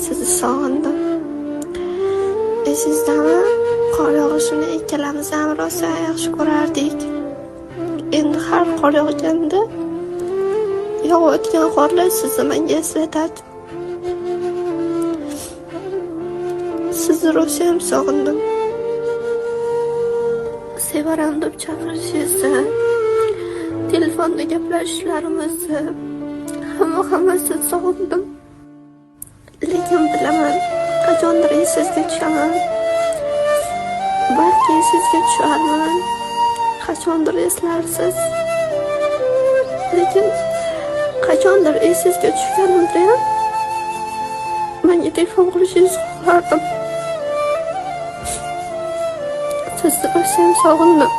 sizni sog'indim. Esizdami? Qor yog'ishini ikkalamiz ham rosa yaxshi ko'rardik. Endi har qor yog'ganda yog'ayotgan qorlar sizni menga eslatadi. Sizni rosa ham sog'indim. Sevaram deb chaqirishingizni, telefonda gaplashishlarimizni, hammasini sog'indim. Lekin bilaman, qachondir esingizga tushaman. Balki esingizga tusharman, qachondir eslarsiz. Lekin qachondir esingizga tushganimda ham menga telefon qilishingizni xohlardim. Sizni rosa ham sog'indim.